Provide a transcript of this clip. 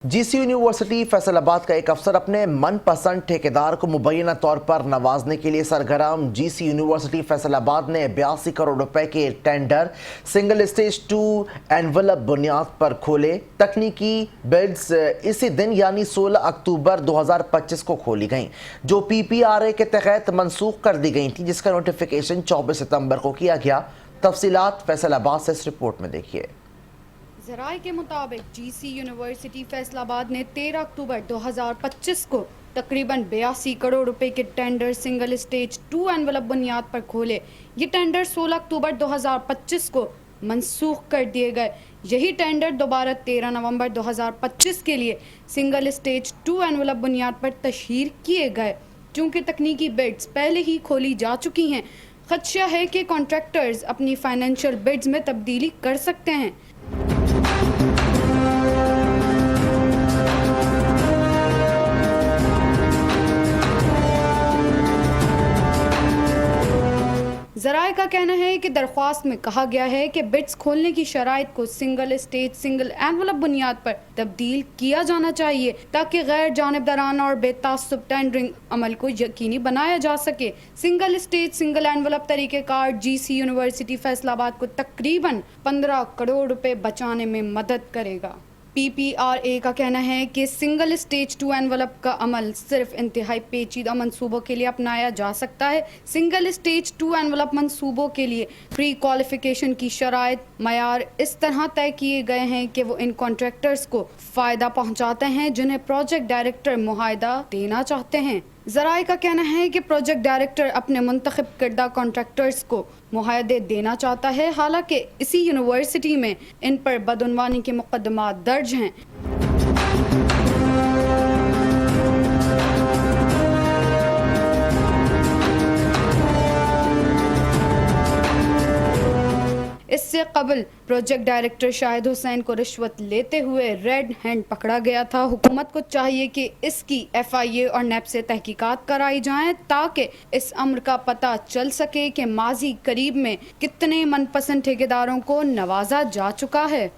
GC university Faisalabad का एक अफसर अपने मन पसंद ठेकेदार को मुबैना तौर पर नवाजने के लिए सरगर्म। GC यूनिवर्सिटी फैसलाबाद ने 82 करोड़ रुपए के टेंडर सिंगल स्टेज 2 एनवलप बुनियाद पर खोले। तकनीकी बिड्स इसी दिन यानी 16 अक्टूबर 2025 को खोली गईं, जो PPRA के तहत मनसूख कर दी गई थी, जिसका नोटिफिकेशन 24 सितंबर को किया गया। तफसीलात फैसलाबाद से इस रिपोर्ट में देखिए। ज़राए के मुताबिक GC यूनिवर्सिटी फैसलाबाद ने 13 अक्टूबर 2025 को तकरीबन 82 करोड़ रुपए के टेंडर सिंगल स्टेज 2 एनवलप बुनियाद पर खोले। ये टेंडर 16 अक्टूबर 2025 को मनसूख कर दिए गए। यही टेंडर दोबारा 13 नवंबर 2025 के लिए सिंगल स्टेज 2 एनवलप बुनियाद पर तशहीर किए गए। चूँकि तकनीकी बिड्स पहले ही खोली जा चुकी हैं, खदशा है कि कॉन्ट्रैक्टर्स अपनी फाइनेंशियल बिड्स में तब्दीली कर सकते हैं। ज़राए का कहना है कि दरख्वास्त में कहा गया है कि बिड्स खोलने की शराइत को सिंगल स्टेज सिंगल एनवलप बुनियाद पर तब्दील किया जाना चाहिए, ताकि गैर जानिबदाराना और बेतासुब टेंडरिंग अमल को यकीनी बनाया जा सके। सिंगल स्टेज सिंगल एनवलप तरीक़ेकार GC यूनिवर्सिटी फैसलाबाद को तकरीबन 15 करोड़ रुपए बचाने में मदद करेगा। PPRA का कहना है कि सिंगल स्टेज 2 एनवलप का अमल सिर्फ इंतहाई पेचीदा मंसूबों के लिए अपनाया जा सकता है। सिंगल स्टेज 2 एनवलप मंसूबों के लिए प्री क्वालिफिकेशन की शराइत मयार इस तरह तय किए गए हैं कि वो इन कॉन्ट्रैक्टर्स को फ़ायदा पहुंचाते हैं जिन्हें प्रोजेक्ट डायरेक्टर मुआहदा देना चाहते हैं। ज़राए का कहना है कि प्रोजेक्ट डायरेक्टर अपने मुंतखब करदा कॉन्ट्रैक्टर्स को मुआहदे देना चाहता है। हालांकि इसी यूनिवर्सिटी में इन पर बदउनवानी के मुकदमात दर्ज हैं। इससे कबल प्रोजेक्ट डायरेक्टर शाहिद हुसैन को रिश्वत लेते हुए रेड हैंड पकड़ा गया था। हुकूमत को चाहिए कि इसकी FIA और NAB से तहकीकात कराई जाएं, ताकि इस अम्र का पता चल सके कि माजी करीब में कितने मनपसंद ठेकेदारों को नवाजा जा चुका है।